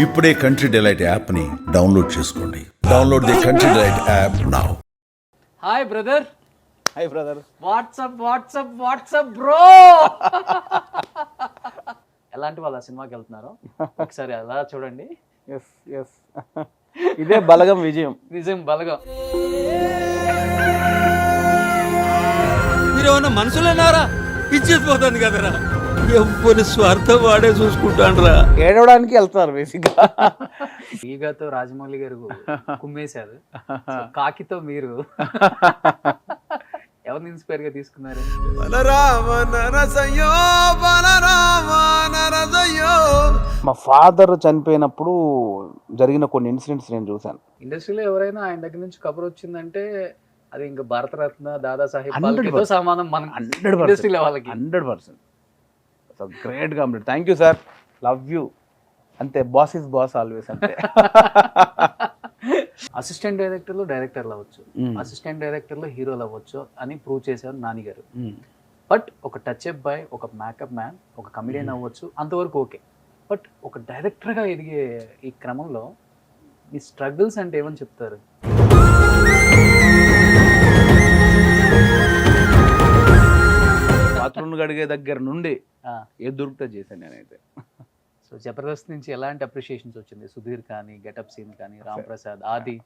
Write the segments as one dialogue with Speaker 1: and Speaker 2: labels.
Speaker 1: ఇప్పుడే country delight యాప్ని download చేసుకోండి. Download the country delight app now.
Speaker 2: Hi brother.
Speaker 3: Hi brother.
Speaker 2: What's up bro. ఎలాంటి వాళ్ళ సినిమాకి వెళ్తున్నారు ఒకసారి అలా చూడండి.
Speaker 3: ఎస్ ఎస్ ఇదే బలగం విజయం.
Speaker 2: నిజం బలగం.
Speaker 4: మీరేమన్నా మనుషులన్నారా? ఇచ్చిపోతాను కదరా, ఎవ్వరి స్వార్థం వాడే చూసుకుంటాండ్రా.
Speaker 3: ఏడవడానికి వెళ్తున్నారు బేసిక్గా.
Speaker 2: ఈగతో రాజమౌళి గారు కుమ్మేశారు, సో కాకితో మీరు ఎవరిని ఇన్స్పైర్ గా తీసుకున్నారు?
Speaker 3: మా ఫాదర్ చనిపోయినప్పుడు జరిగిన కొన్ని ఇన్సిడెంట్స్ నేను చూశాను.
Speaker 2: ఇండస్ట్రీలో ఎవరైనా ఆయన దగ్గర నుంచి కబర్ వచ్చిందంటే అది ఇంకా భారతరత్న, దాదాసాహెబ్
Speaker 3: 100%
Speaker 2: ఫాల్కేతో సమానం. మన
Speaker 3: 100%
Speaker 2: ఇండస్ట్రీలో వాళ్ళకి
Speaker 3: 100%. Great complete. Thank you sir, love you. అంతే, బాస్ ఇస్ బాస్ ఆల్వేస్. అంతే.
Speaker 2: అసిస్టెంట్ డైరెక్టర్లు డైరెక్టర్లు అవ్వచ్చు, అసిస్టెంట్ డైరెక్టర్లు హీరోలు అవ్వచ్చు అని ప్రూవ్ చేశారు నాని గారు. బట్ ఒక టచ్ అప్ బాయ్, ఒక మేకప్ మ్యాన్, ఒక కమెడియన్ అవ్వచ్చు, అంతవరకు ఓకే. బట్ ఒక డైరెక్టర్గా ఎదిగే ఈ క్రమంలో ఈ స్ట్రగుల్స్ అంటే ఏమని చెప్తారు?
Speaker 3: బాత్రూమ్ గడిగే దగ్గర నుండి ఏది దొరికితే చేశాను నేనైతే.
Speaker 2: సో జబర్దస్త్ నుంచి ఎలాంటి అప్రిషియేషన్స్ వచ్చింది? సుధీర్ కానీ, గెటప్ సీన్ కానీ, రామ్ ప్రసాద్, ఆది.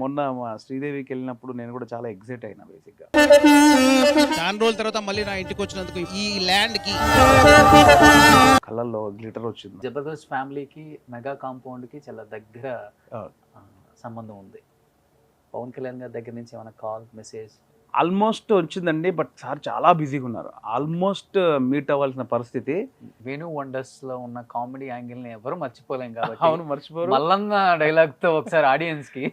Speaker 3: మొన్న మా శ్రీదేవికి వెళ్ళినప్పుడు నేను కూడా చాలా ఎగ్జైట్ అయినా బేసిక్గా.
Speaker 4: చాలా రోజుల తర్వాత మళ్ళీ నా ఇంటికి వచ్చినందుకు ఈ ల్యాండ్ కి
Speaker 3: కళ్ళల్లో గ్లిటర్ వచ్చింది.
Speaker 2: జబర్దస్త్ ఫ్యామిలీకి, మెగా కాంపౌండ్ కి చాలా దగ్గర సంబంధం ఉంది. పవన్ కళ్యాణ్ గారి దగ్గర నుంచి ఏమైనా కాల్, మెసేజ్?
Speaker 3: ఆల్మోస్ట్ వచ్చిందండి, బట్ సార్ చాలా బిజీగా ఉన్నారు. ఆల్మోస్ట్ మీట్ అవ్వాల్సిన పరిస్థితి.
Speaker 2: వేణు వండర్స్ లో ఉన్న కామెడీ యాంగిల్ ని ఎవరు మర్చిపోలేం కాబట్టి.
Speaker 3: అవును, మర్చిపోరు.
Speaker 2: మల్లన్న డైలాగ్ తో ఒకసారి ఆడియన్స్ కి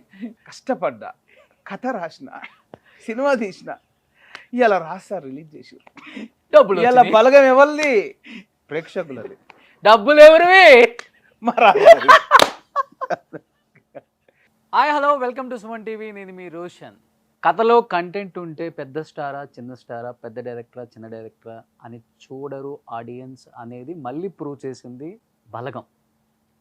Speaker 3: కష్టపడ్డా, కథ రాసిన, సినిమా తీసిన, ఇలా రాస్తారు, రిలీజ్ చేసి.
Speaker 2: డబ్బులు
Speaker 3: ఇలా
Speaker 2: వచ్చినాయి.
Speaker 3: బలగం ఎవరిది? ప్రేక్షకులది.
Speaker 2: డబ్బులు ఎవరివి?
Speaker 3: మరి
Speaker 2: hi hello, welcome to Suman TV. నేను మీ రోషన్. కథలో కంటెంట్ ఉంటే పెద్ద స్టారా, చిన్న స్టారా, పెద్ద డైరెక్టరా, చిన్న డైరెక్టరా అని చూడరు ఆడియన్స్ అనేది మళ్ళీ ప్రూవ్ చేసింది బలగం.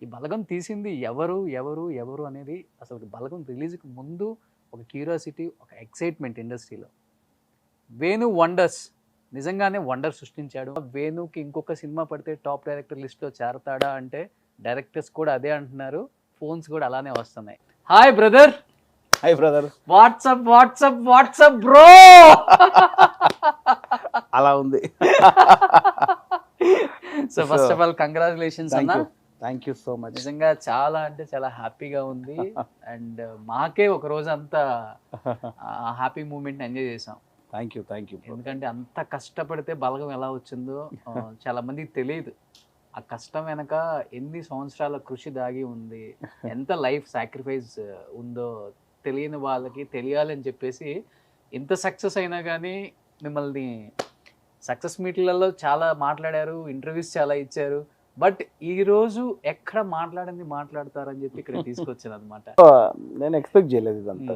Speaker 2: ఈ బలగం తీసింది ఎవరు ఎవరు ఎవరు అనేది అసలు బలగం రిలీజ్కి ముందు ఒక క్యూరియాసిటీ, ఒక ఎక్సైట్మెంట్ ఇండస్ట్రీలో. వేణు వండర్స్ నిజంగానే వండర్ సృష్టించాడు. వేణుకి ఇంకొక సినిమా పడితే టాప్ డైరెక్టర్ లిస్ట్లో చేరతాడా అంటే డైరెక్టర్స్ కూడా అదే అంటున్నారు, ఫోన్స్ కూడా అలానే వస్తున్నాయి. Hi brother.
Speaker 3: Hi brother.
Speaker 2: What's up bro.
Speaker 3: అలా ఉంది.
Speaker 2: So first of all congratulations అన్న.
Speaker 3: Thank you so much.
Speaker 2: నిజంగా చాలా అంటే చాలా హ్యాపీగా ఉంది. అండ్ మాకే ఒక రోజు అంతా హ్యాపీ మూమెంట్ ఎంజాయ్ చేసాం.
Speaker 3: Thank you.
Speaker 2: ఎందుకంటే అంత కష్టపడితే బలగం ఎలా వచ్చిందో చాలా మందికి తెలియదు. ఆ కష్టం వెనక ఎన్ని సంవత్సరాల కృషి దాగి ఉంది, ఎంత లైఫ్ సాక్రిఫైస్ ఉందో తెలియని వాళ్ళకి తెలియాలని చెప్పేసి ఇంత సక్సెస్ అయినా కానీ మిమ్మల్ని సక్సెస్ మీట్లలో చాలా మాట్లాడారు, ఇంటర్వ్యూస్ చాలా ఇచ్చారు. బట్ ఈరోజు ఎక్కడ మాట్లాడింది మాట్లాడతారని చెప్పి ఇక్కడ తీసుకొచ్చాను అనమాట.
Speaker 3: నేను ఎక్స్పెక్ట్ చేయలేదు ఇదంతా.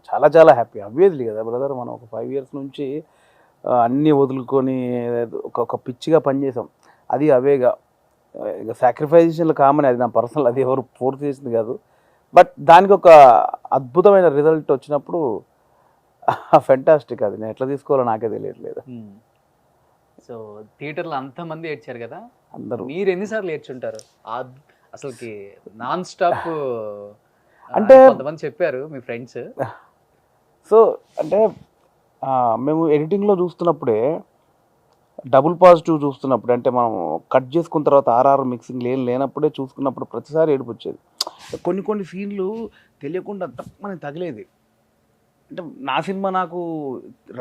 Speaker 3: చాలా చాలా హ్యాపీ. అబ్వియస్లీ కదా బ్రదర్, మనం ఒక 5 years నుంచి అన్నీ వదులుకొని ఒక పిచ్చిగా పనిచేసాం. అది అవేగా ఇక సాక్రిఫైజేషన్లు కామన్. అది నా పర్సనల్, అది ఎవరు ఫోర్స్ చేసింది కాదు. బట్ దానికి ఒక అద్భుతమైన రిజల్ట్ వచ్చినప్పుడు ఫెంటాస్టిక్. అది నేను ఎట్లా తీసుకోవాలో నాకే తెలియట్లేదు.
Speaker 2: సో థియేటర్లో అంతమంది ఏడ్చారు కదా,
Speaker 3: అందరూ.
Speaker 2: మీరు ఎన్నిసార్లు ఏడ్చుంటారు అసలుకి నాన్ స్టాప్?
Speaker 3: అంటే
Speaker 2: కొంతమంది చెప్పారు మీ ఫ్రెండ్స్.
Speaker 3: సో అంటే మేము ఎడిటింగ్లో చూస్తున్నప్పుడే, డబుల్ పాజిటివ్ చూస్తున్నప్పుడు, అంటే మనం కట్ చేసుకున్న తర్వాత ఆర్ఆర్ మిక్సింగ్ లేనప్పుడే చూసుకున్నప్పుడు ప్రతిసారి ఏడుపు వచ్చేది. కొన్ని సీన్లు తెలియకుండా తప్పని తగిలేది. అంటే నా సినిమా నాకు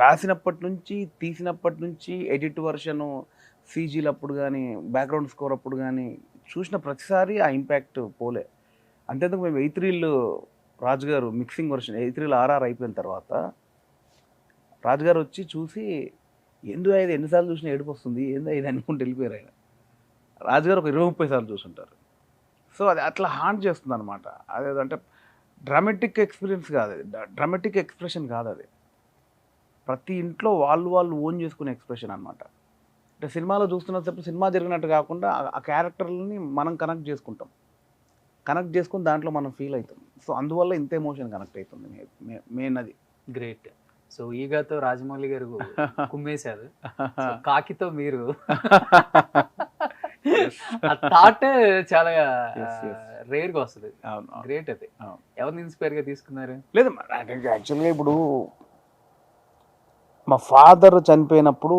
Speaker 3: రాసినప్పటి నుంచి, తీసినప్పటి నుంచి, ఎడిట్ వర్షను, సీజీలు అప్పుడు కానీ, బ్యాక్గ్రౌండ్ స్కోర్ అప్పుడు కానీ చూసిన ప్రతిసారి ఆ ఇంపాక్ట్ పోలే. అంతేందుకు మేము 8 reel రాజుగారు మిక్సింగ్ వర్షన్, 8 reel ఆర్ఆర్ అయిపోయిన తర్వాత రాజుగారు వచ్చి చూసి, ఎందుకు ఇది ఎన్నిసార్లు చూసినా ఏడుపు వస్తుంది, ఏందో ఇది అనుకుంటూ వెళ్ళిపోయారు ఆయన. రాజుగారు ఒక 20-30 సార్లు చూసుంటారు. సో అది అట్లా హాంట్ చేస్తుంది అనమాట. అదేంటే డ్రామాటిక్ ఎక్స్పీరియన్స్ కాదు, అది డ్రామాటిక్ ఎక్స్ప్రెషన్ కాదు. అది ప్రతి ఇంట్లో వాళ్ళు ఓన్ చేసుకునే ఎక్స్ప్రెషన్ అనమాట. అంటే సినిమాలో చూస్తున్నప్పుడు సినిమా జరిగినట్టు కాకుండా ఆ క్యారెక్టర్లని మనం కనెక్ట్ చేసుకుంటాం. కనెక్ట్ చేసుకుని దాంట్లో మనం ఫీల్ అవుతాం. సో అందువల్ల ఇంత ఎమోషన్ కనెక్ట్ అవుతుంది మెయిన్ అది.
Speaker 2: గ్రేట్. సో ఈగాతో రాజమౌళి గారు కుమ్మేశారు, సో కాకితో మీరు ఆ థాట్ చాలా రేర్ గా వస్తుంది.
Speaker 3: అవును.
Speaker 2: గ్రేట్. అది
Speaker 3: అవును.
Speaker 2: ఎవరిని ఇన్స్పైర్ గా తీసుకున్నారు?
Speaker 3: లేదు యాక్చువల్గా ఇప్పుడు మా ఫాదర్ చనిపోయినప్పుడు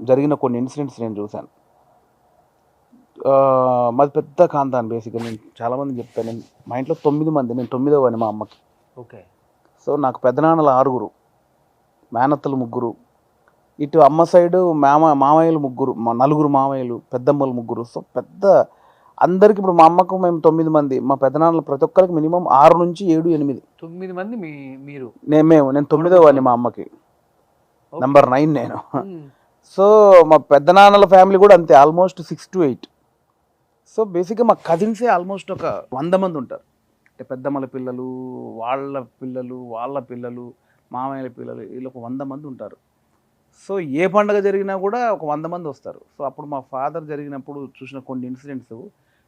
Speaker 3: జరిగిన కొన్ని ఇన్సిడెంట్స్ నేను చూశాను. మాది పెద్ద ఖాందాన్ బేసిక్గా. నేను చాలామంది చెప్తాను, నేను మా ఇంట్లో 9 మంది, నేను 9వ వాడిని మా అమ్మకి.
Speaker 2: ఓకే.
Speaker 3: సో నాకు పెద్దనాన్నలు 6, మేనత్తలు 3, ఇటు అమ్మ సైడు మామయ్యలు 3, 4 మామయ్యలు, పెద్దమ్మలు 3. సో పెద్ద అందరికి ఇప్పుడు మా అమ్మకు మేము 9 మంది, మా పెద్దనాన్నలు ప్రతి ఒక్కరికి మినిమం 6 నుంచి 7, 8.
Speaker 2: 9 మంది మీరు?
Speaker 3: నేను 9వ వాడిని మా అమ్మకి, నంబర్ 9 నేను. సో మా పెద్దనాన్నల ఫ్యామిలీ కూడా అంతే, ఆల్మోస్ట్ 6 to 8. సో బేసిక్గా మా కజిన్సే ఆల్మోస్ట్ ఒక 100 మంది ఉంటారు. అంటే పెద్దమ్మల పిల్లలు, వాళ్ళ పిల్లలు, మామయ్యల పిల్లలు, వీళ్ళు ఒక 100 మంది ఉంటారు. సో ఏ పండుగ జరిగినా కూడా ఒక 100 మంది వస్తారు. సో అప్పుడు మా ఫాదర్ జరిగినప్పుడు చూసిన కొన్ని ఇన్సిడెంట్స్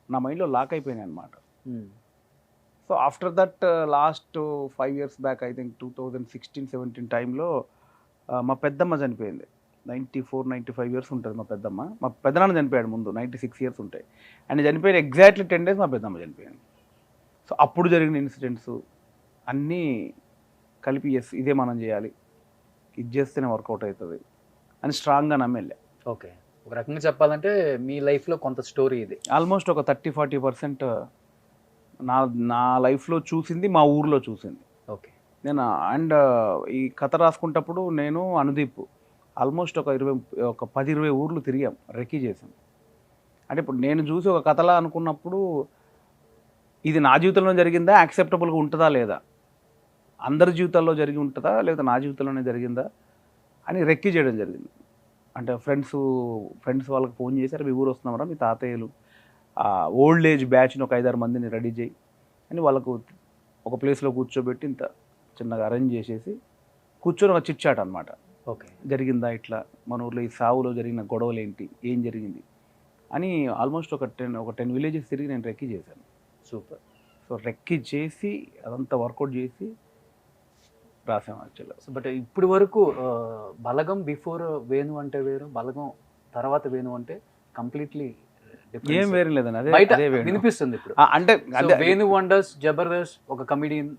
Speaker 3: నా మైండ్లో లాక్ అయిపోయినాయి అనమాట. So after that last 5 years back, I think 2016-17 టైంలో మా పెద్దమ్మ చనిపోయింది. 94-95 years ఉంటుంది మా పెద్దమ్మ. మా పెద్దనాన్న చనిపోయాడు ముందు, 96 years ఉంటాయి. ఆయన చనిపోయిన ఎగ్జాక్ట్లీ 10 days మా పెద్దమ్మ చనిపోయింది. సో అప్పుడు జరిగిన ఇన్సిడెంట్స్ అన్నీ కలిపి ఇదే మనం చేయాలి, ఇది చేస్తేనే వర్కౌట్ అవుతుంది అని స్ట్రాంగ్గా నమ్మేళ్ళా.
Speaker 2: ఓకే. ఒక రకంగా చెప్పాలంటే మీ లైఫ్లో కొంత స్టోరీ ఇది.
Speaker 3: ఆల్మోస్ట్ ఒక 30-40% నా లైఫ్లో చూసింది మా ఊర్లో చూసింది.
Speaker 2: ఓకే.
Speaker 3: నేను అండ్ ఈ కథ రాసుకుంటప్పుడు నేను అనుదీప్ ఆల్మోస్ట్ ఒక 10-20 ఊర్లు తిరిగాం, రెక్కీ చేసాం. అంటే ఇప్పుడు నేను చూసి ఒక కథలా అనుకున్నప్పుడు ఇది నా జీవితంలో జరిగిందా, యాక్సెప్టబుల్గా ఉంటుందా లేదా, అందరి జీవితాల్లో జరిగి ఉంటుందా లేదా నా జీవితంలోనే జరిగిందా అని రెక్కీ చేయడం జరిగింది. అంటే ఫ్రెండ్స్ వాళ్ళకి ఫోన్ చేశారు, మీ ఊరు వస్తున్నారా, మీ తాతయ్యలు ఓల్డ్ ఏజ్ బ్యాచ్ని ఒక 5-6 మందిని రెడీ చేయి అని వాళ్ళకు ఒక ప్లేస్లో కూర్చోబెట్టి ఇంత చిన్నగా అరేంజ్ చేసేసి కూర్చొని ఒక చిట్ చాట్ అనమాట.
Speaker 2: ఓకే.
Speaker 3: జరిగిందా ఇట్లా, మన ఊర్లో ఈ సావులో జరిగిన గొడవలు ఏంటి, ఏం జరిగింది అని ఆల్మోస్ట్ ఒక 10 villages తిరిగి నేను రెక్కీ చేశాను.
Speaker 2: సూపర్.
Speaker 3: సో రెక్కీ చేసి అదంతా వర్కౌట్ చేసి రాసాం యాక్చువల్గా.
Speaker 2: సో బట్ ఇప్పుడు వరకు బలగం బిఫోర్ వేణు అంటే వేరు, బలగం తర్వాత వేణు అంటే కంప్లీట్లీ
Speaker 3: ఏం వేరే లేదని అదే
Speaker 2: బయట
Speaker 3: అదే వేణు.
Speaker 2: వినిపిస్తుంది ఇప్పుడు.
Speaker 3: అంటే
Speaker 2: So, వేణు వండర్స్, జబర్దస్త్, ఒక కమిడియన్,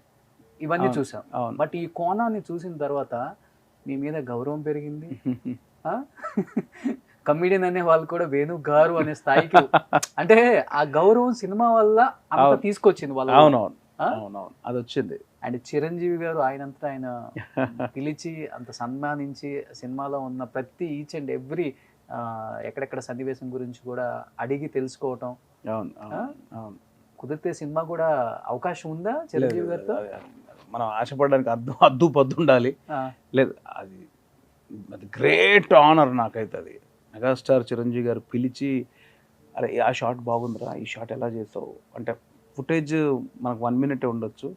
Speaker 2: ఇవన్నీ
Speaker 3: అవును,
Speaker 2: చూసాం.
Speaker 3: అవును.
Speaker 2: బట్ ఈ కోణాన్ని చూసిన తర్వాత మీ మీద గౌరవం పెరిగింది. కమిడియన్ అనే వాళ్ళు కూడా వేణు గారు అనే స్థాయికి, అంటే ఆ గౌరవం సినిమా వల్ల అంత తీసుకొచ్చింది వాళ్ళు.
Speaker 3: అవునవును అవునవును అది వచ్చింది.
Speaker 2: అండ్ చిరంజీవి గారు ఆయనంతా ఆయన పిలిచి అంత సన్మానించి సినిమాలో ఉన్న ప్రతి ఈచ్ అండ్ ఎవ్రీ ఎక్కడెక్కడ సన్నివేశం గురించి కూడా అడిగి తెలుసుకోవటం.
Speaker 3: అవును అవును.
Speaker 2: కుదిరితే సినిమా కూడా అవకాశం ఉందా చిరంజీవి గారితో?
Speaker 3: మనం ఆశపడడానికి అద్దు పద్దు ఉండాలి. లేదు, అది గ్రేట్ ఆనర్ నాకైతే. అది మెగాస్టార్ చిరంజీవి గారు పిలిచి, అరే ఆ షాట్ బాగుందిరా, ఈ షాట్ ఎలా చేసావు అంటే, ఫుటేజ్ మనకు 1 minute ఉండొచ్చు,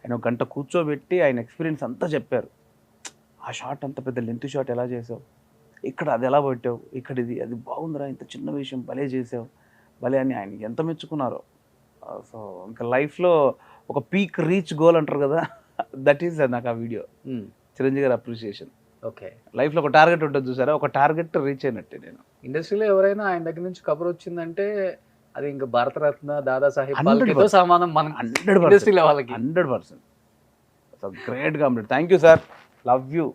Speaker 3: ఆయన 1 గంట కూర్చోబెట్టి ఆయన ఎక్స్పీరియన్స్ అంతా చెప్పారు. ఆ షాట్ అంత పెద్ద లెంత్ షాట్ ఎలా చేసావు, ఇక్కడ అది ఎలా పెట్టావు, ఇక్కడ అది బాగుందిరా, ఇంత చిన్న విషయం భలే చేసావు, భలే అని ఆయన ఎంత మెచ్చుకున్నారో. సో ఇంకా లైఫ్లో ఒక పీక్ రీచ్ గోల్ అంటారు కదా, దట్ ఈస్ నాకు ఆ వీడియో, చిరంజీవి గారి అప్రిషియేషన్.
Speaker 2: ఓకే.
Speaker 3: లైఫ్లో ఒక టార్గెట్ ఉంటుంది చూసారా, ఒక టార్గెట్ రీచ్ అయినట్టే నేను.
Speaker 2: ఇండస్ట్రీలో ఎవరైనా ఆయన దగ్గర నుంచి కబర్ వచ్చిందంటే అది ఇంకా భారతరత్న, దాదాసాహెబ్
Speaker 3: 100%
Speaker 2: ఫాల్కేతో సమానం మన
Speaker 3: 100%
Speaker 2: ఇండస్ట్రీలో వాళ్ళకి.
Speaker 3: 100%. So great complete. Thank you sir, love you.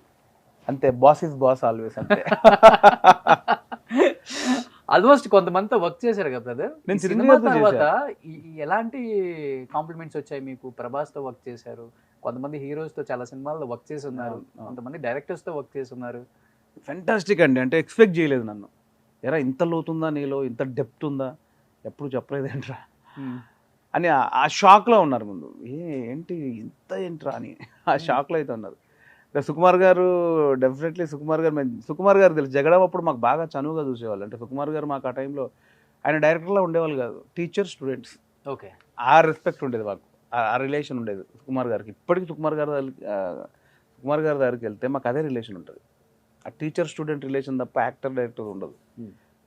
Speaker 3: అంతే, బాస్ ఇస్ బాస్ ఆల్వేస్. అంతే.
Speaker 2: ఆల్మోస్ట్ కొంతమందితో వర్క్ చేశారు కదా బ్రదర్.
Speaker 3: నేను
Speaker 2: సినిమా
Speaker 3: చిరంజీవితో
Speaker 2: తర్వాత ఎలాంటి కాంప్లిమెంట్స్ వచ్చాయి మీకు? ప్రభాస్ తో వర్క్ చేశారు, కొంతమంది హీరోస్ తో చాలా సినిమాల్లో వర్క్ చేసి ఉన్నారు, కొంతమంది డైరెక్టర్స్ తో వర్క్ చేసి ఉన్నారు.
Speaker 3: ఫెంటాస్టిక్ అండి. అంటే ఎక్స్పెక్ట్ చేయలేదు నన్ను, ఎరా ఇంత లోతుందా నీలో, ఇంత డెప్త్ ఉందా, ఎప్పుడు చెప్పలేదేంట్రా అని ఆ షాక్లో ఉన్నారు ముందు. ఏంటి ఇంత ఏంట్రా అని ఆ షాక్లో అయితే ఉన్నారు. సుకుమార్ గారు డెఫినెట్లీ, సుకుమార్ గారు తెలుసు, జగడం అప్పుడు మాకు బాగా చనువుగా చూసేవాళ్ళు. అంటే సుకుమార్ గారు మాకు ఆ టైంలో ఆయన డైరెక్టర్లా ఉండేవాళ్ళు కాదు, టీచర్ స్టూడెంట్స్.
Speaker 2: ఓకే.
Speaker 3: ఆ రెస్పెక్ట్ ఉండేది మాకు, ఆ రిలేషన్ ఉండేది సుకుమార్ గారికి. ఇప్పటికీ సుకుమార్ గారి దగ్గరికి వెళ్తే మాకు అదే రిలేషన్ ఉంటుంది, ఆ టీచర్ స్టూడెంట్ రిలేషన్ తప్ప యాక్టర్ డైరెక్టర్ ఉండదు.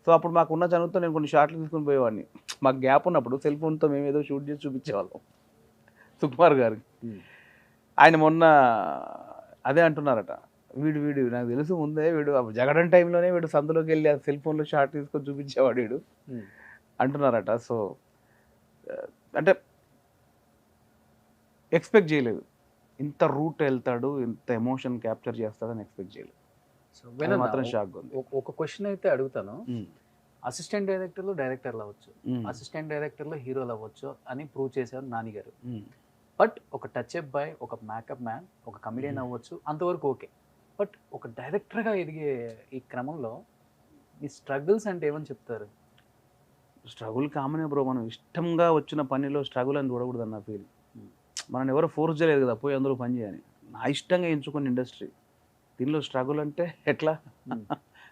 Speaker 3: సో అప్పుడు మాకు ఉన్న చనువుతో నేను కొన్ని షార్ట్లు తీసుకుని పోయేవాడిని, మాకు గ్యాప్ ఉన్నప్పుడు సెల్ ఫోన్తో మేము ఏదో షూట్ చేసి చూపించేవాళ్ళం సుకుమార్ గారికి. ఆయన మొన్న అదే అంటున్నారట, వీడు నాకు తెలుసు ముందే వీడు జగడం టైంలోనే వీడు సందులోకి వెళ్ళి ఆ సెల్ ఫోన్లో షార్ట్ తీసుకొని చూపించేవాడు వీడు అంటున్నారట. సో అంటే ఎక్స్పెక్ట్ చేయలేదు ఇంత రూట్ వెళ్తాడు, ఇంత ఎమోషన్ క్యాప్చర్ చేస్తాడని ఎక్స్పెక్ట్ చేయలేదు.
Speaker 2: సో
Speaker 3: అది మాత్రం షాక్ ఉంది.
Speaker 2: ఒక క్వశ్చన్ అయితే అడుగుతాను. అసిస్టెంట్ డైరెక్టర్లు డైరెక్టర్లు అవ్వచ్చు, అసిస్టెంట్ డైరెక్టర్లు హీరోలు అవ్వచ్చు అని ప్రూవ్ చేశారు నాని గారు. బట్ ఒక టచ్ అప్ బాయ్, ఒక మేకప్ మ్యాన్, ఒక కమెడియన్ అవ్వచ్చు, అంతవరకు ఓకే. బట్ ఒక డైరెక్టర్గా ఎదిగే ఈ క్రమంలో ఈ స్ట్రగుల్స్ అంటే ఏమని చెప్తారు?
Speaker 3: స్ట్రగుల్ కామనే బ్రో, మనం ఇష్టంగా వచ్చిన పనిలో స్ట్రగుల్ అని చూడకూడదు అన్న ఫీల్. మనం ఎవరో ఫోర్స్ చేయలేదు కదా పోయి అందులో పని చేయని, నా ఇష్టంగా ఎంచుకున్న ఇండస్ట్రీ. దీనిలో స్ట్రగుల్ అంటే ఎట్లా?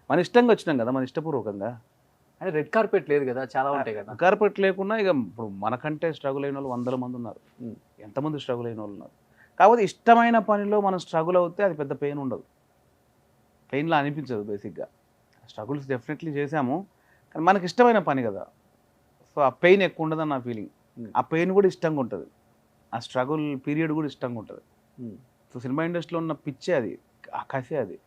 Speaker 3: మన ఇష్టంగా వచ్చినాం కదా, మన ఇష్టపూర్వకంగా.
Speaker 2: అంటే రెడ్ కార్పెట్ లేదు కదా, చాలా ఉంటాయి కదా.
Speaker 3: కార్పెట్ లేకున్నా ఇక ఇప్పుడు మనకంటే స్ట్రగుల్ అయిన వాళ్ళు 100 మంది ఉన్నారు. ఎంతమంది స్ట్రగుల్ అయిన వాళ్ళు ఉన్నారు. కాకపోతే ఇష్టమైన పనిలో మనం స్ట్రగుల్ అవుతే అది పెద్ద పెయిన్ ఉండదు, పెయిన్లా అనిపించదు బేసిక్గా. స్ట్రగుల్స్ డెఫినెట్లీ చేసాము, కానీ మనకి ఇష్టమైన పని కదా, సో ఆ పెయిన్ ఎక్కువ ఉండదని నా ఫీలింగ్. ఆ పెయిన్ కూడా ఇష్టంగా ఉంటుంది, ఆ స్ట్రగుల్ పీరియడ్ కూడా ఇష్టంగా ఉంటుంది. సో సినిమా ఇండస్ట్రీలో ఉన్న పిచ్చే అది, ఆ కసే అది.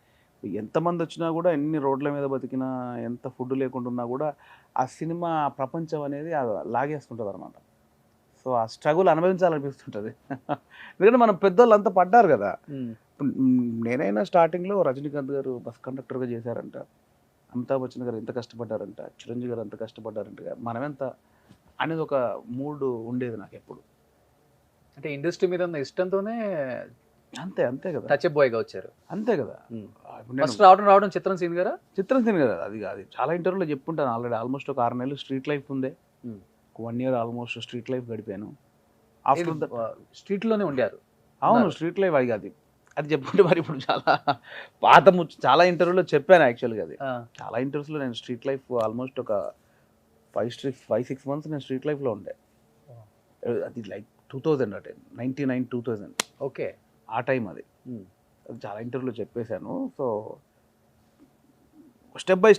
Speaker 3: ఎంతమంది వచ్చినా కూడా, ఎన్ని రోడ్ల మీద బతికినా, ఎంత ఫుడ్ లేకుండా ఉన్నా కూడా ఆ సినిమా ప్రపంచం అనేది లాగేస్తుంటుంది అనమాట. సో ఆ స్ట్రగుల్ అనుభవించాలనిపిస్తుంటుంది. ఎందుకంటే మనం పెద్దోళ్ళు అంతా పడ్డారు కదా. నేనైనా స్టార్టింగ్లో రజనీకాంత్ గారు బస్ కండక్టర్గా చేశారంట, అమితాబ్ బచ్చన్ గారు ఎంత కష్టపడ్డారంట, చిరంజీవి గారు ఎంత కష్టపడ్డారంట, మనమెంత అనేది ఒక మూడ్ ఉండేది నాకు ఎప్పుడు.
Speaker 2: అంటే ఇండస్ట్రీ మీద ఉన్న ఇష్టంతోనే
Speaker 3: అంతే కదా,
Speaker 2: టచ్ అప్ బాయ్గా వచ్చారు.
Speaker 3: అంతే కదా.
Speaker 2: ఫస్ట్ రావడం చిత్రం సీన్ గారా?
Speaker 3: చిత్రం సీన్ కదా, అది చాలా ఇంటర్వ్యూలో చెప్పుంటాను ఆల్రెడీ. ఆల్మోస్ట్ ఒక 6 నెలలు స్ట్రీట్ లైఫ్ ఉందే, 1 year ఆల్మోస్ట్ స్ట్రీట్ లైఫ్ గడిపాను. ఆఫ్టర్
Speaker 2: స్ట్రీట్లోనే ఉండారు.
Speaker 3: అవును, స్ట్రీట్ లైఫ్ అది చెప్పుకుంటే మరి ఇప్పుడు చాలా పాత చాలా ఇంటర్వ్యూలో చెప్పాను యాక్చువల్గా. అది చాలా ఇంటర్వ్యూస్లో నేను స్ట్రీట్ లైఫ్ ఆల్మోస్ట్ ఒక 5-6 months నేను స్ట్రీట్ లైఫ్లో ఉండే. అది లైక్ 2000 అంటే 99-2000.
Speaker 2: ఓకే,
Speaker 3: ఆ టైం అది చాలా ఇంటర్వ్యూలో చెప్పేశాను. సో స్టెప్ బై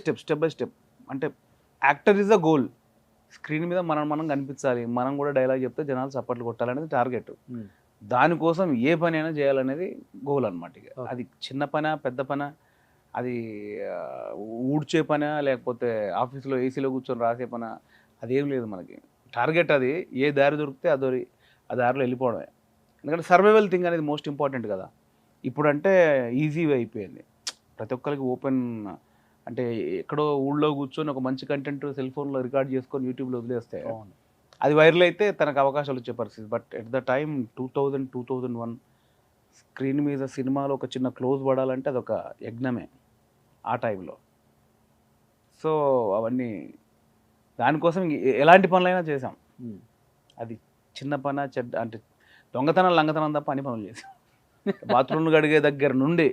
Speaker 3: స్టెప్ అంటే actor is the goal. Screen మీద మనం కనిపించాలి, మనం కూడా డైలాగ్ చెప్తే జనాలు చప్పట్లు కొట్టాలనేది టార్గెట్. దానికోసం ఏ పని అయినా చేయాలనేది గోల్ అనమాట. ఇక అది చిన్న పనా పెద్ద పనా, అది ఊడ్చే పనా లేకపోతే ఆఫీస్లో ఏసీలో కూర్చొని రాసే పనా, అదేం లేదు మనకి. టార్గెట్ అది, ఏ దారి దొరికితే ఆ దారిలో వెళ్ళిపోవడమే. ఎందుకంటే సర్వైవల్ థింగ్ అనేది మోస్ట్ ఇంపార్టెంట్ కదా. ఇప్పుడు అంటే ఈజీ అయిపోయింది ప్రతి ఒక్కరికి. ఓపెన్ అంటే ఎక్కడో ఊళ్ళో కూర్చొని ఒక మంచి కంటెంట్ సెల్ ఫోన్లో రికార్డ్ చేసుకొని యూట్యూబ్లో వదిలేస్తే అది వైరల్ అయితే తనకు అవకాశాలు వచ్చే పరిస్థితి. But at the time 2000-2001 screen మీద సినిమాలో ఒక చిన్న క్లోజ్ పడాలంటే అదొక యజ్ఞమే ఆ టైంలో. సో అవన్నీ దానికోసం ఎలాంటి పనులైనా చేసాం. అది చిన్న పని చెడ్డ అంటే దొంగతనం లంగతనం తప్ప అన్ని పనులు చేసాం. బాత్రూమ్లు కడిగే దగ్గర నుండి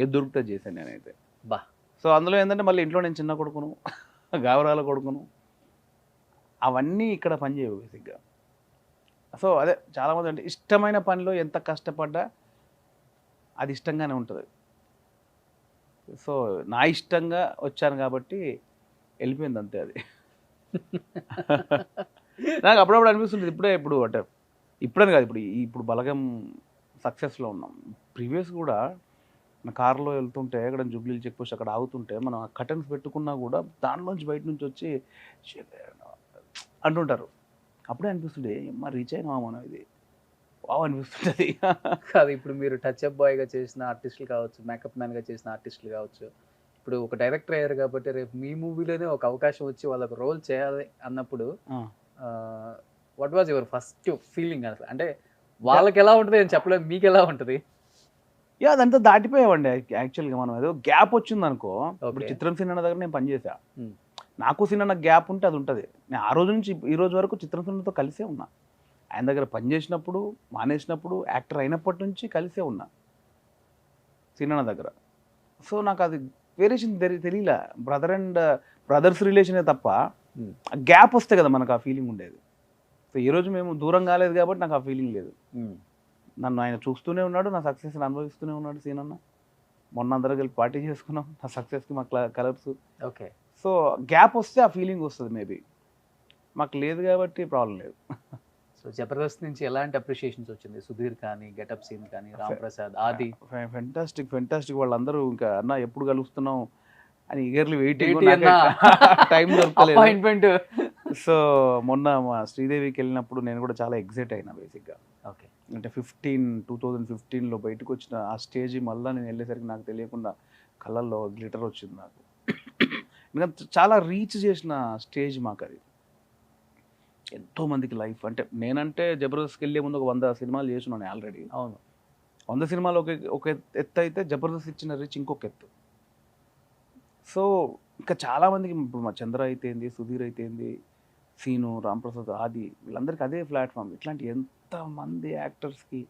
Speaker 3: ఏది దొరికితే చేశాను నేనైతే.
Speaker 2: బా.
Speaker 3: సో అందులో ఏంటంటే మళ్ళీ ఇంట్లో నేను చిన్న కొడుకును, గావరాల కొడుకును, అవన్నీ ఇక్కడ పనిచేయవు బేసిక్గా. సో అదే చాలామంది అంటే ఇష్టమైన పనిలో ఎంత కష్టపడ్డా అది ఇష్టంగానే ఉంటుంది. సో నా ఇష్టంగా వచ్చాను కాబట్టి వెళ్ళిపోయింది అంతే. అది నాకు అప్పుడప్పుడు అనిపిస్తుంది ఇప్పుడు అంటే ఇప్పుడని కాదు, ఇప్పుడు బలగం సక్సెస్లో ఉన్నాం. ప్రీవియస్ కూడా మన కార్లో వెళ్తుంటే అక్కడ జూబ్లీ చెక్ పోస్ట్ అక్కడ ఆగుతుంటే మనం ఆ కటన్స్ పెట్టుకున్నా కూడా దానిలోంచి బయట నుంచి వచ్చి అంటుంటారు. అప్పుడే అనిపిస్తుంది మరి రీచ్ అయినా మనం ఇది బాగా అనిపిస్తుంటుంది.
Speaker 2: కాదు, ఇప్పుడు మీరు టచ్ అప్ బాయ్గా చేసిన ఆర్టిస్టులు కావచ్చు, మేకప్ మ్యాన్గా చేసిన ఆర్టిస్టులు కావచ్చు, ఇప్పుడు ఒక డైరెక్టర్ అయ్యారు కాబట్టి రేపు మీ మూవీలోనే ఒక అవకాశం వచ్చి వాళ్ళకి రోల్ చేయాలి అన్నప్పుడు what was your first feeling? అసలు అంటే వాళ్ళకి ఎలా ఉంటుంది అని చెప్పలేదు, మీకు ఎలా ఉంటుంది?
Speaker 3: అదంతా దాటిపోయామండి యాక్చువల్గా. మనం ఏదో గ్యాప్ వచ్చింది అనుకో, ఇప్పుడు చిత్రం సినిమా దగ్గర నేను పనిచేసా, నాకు సినిమా గ్యాప్ ఉంటే అది ఉంటుంది. నేను ఆ రోజు నుంచి ఈ రోజు వరకు చిత్రం సినిమాతో కలిసే ఉన్నా. ఆయన దగ్గర పనిచేసినప్పుడు, మానేసినప్పుడు, యాక్టర్ అయినప్పటి నుంచి కలిసే ఉన్నా సినిమా దగ్గర. సో నాకు అది వేరియేషన్ తెలియలే. బ్రదర్స్ రిలేషనే తప్ప గ్యాప్ వస్తే కదా మనకు ఆ ఫీలింగ్ ఉండేది. సో ఈరోజు మేము దూరం కాలేదు కాబట్టి నాకు ఆ ఫీలింగ్ లేదు. నన్ను ఆయన చూస్తూనే ఉన్నాడు, నా సక్సెస్ని అనుభవిస్తూనే ఉన్నాడు సీనన్న. మొన్న అందరూ కలిపి పార్టీ చేసుకున్నాం నా సక్సెస్కి, మా కలర్స్.
Speaker 2: ఓకే.
Speaker 3: సో గ్యాప్ వస్తే ఆ ఫీలింగ్ వస్తుంది మేబీ. మాకు లేదు కాబట్టి ప్రాబ్లం లేదు.
Speaker 2: సో జబర్దస్త్ నుంచి ఎలాంటి అప్రిషియేషన్స్ వచ్చింది? సుధీర్ కానీ, గెటప్ సీన్ కానీ, రామ్ ప్రసాద్, ఆది.
Speaker 3: ఫెంటాస్టిక్ వాళ్ళందరూ ఇంకా అన్న ఎప్పుడు కలుస్తున్నాం అని ఈగర్లీ వెయిటింగ్.
Speaker 2: ఏంటి అన్న?
Speaker 3: టైం దొరకలేదు.
Speaker 2: అపాయింట్మెంట్.
Speaker 3: సో మొన్న మా శ్రీదేవికి వెళ్ళినప్పుడు నేను కూడా చాలా ఎగ్జైట్ అయినా బేసిక్గా.
Speaker 2: ఓకే.
Speaker 3: అంటే 2015లో బయటకు వచ్చిన ఆ స్టేజ్ మళ్ళీ నేను వెళ్ళేసరికి నాకు తెలియకుండా కళ్ళల్లో గ్లిటర్ వచ్చింది నాకు. ఎందుకంటే చాలా రీచ్ చేసిన స్టేజ్ మాకు అది. ఎంతోమందికి లైఫ్ అంటే నేనంటే జబర్దస్త్కి వెళ్ళే ముందు ఒక 100 సినిమాలు చేస్తున్నాను ఆల్రెడీ.
Speaker 2: అవును.
Speaker 3: 100 సినిమాలు ఒక ఎత్తు అయితే జబర్దస్త్ ఇచ్చిన రీచ్ ఇంకొక ఎత్తు. సో ఇంకా చాలామందికి ఇప్పుడు మా చంద్ర అయితే ఏంది, సుధీర్ అయితే ఏంది, సీను, రామ్ ప్రసాద్, ఆది వీళ్ళందరికీ అదే ప్లాట్ఫామ్. ఇట్లాంటి ఎంతమంది యాక్టర్స్కి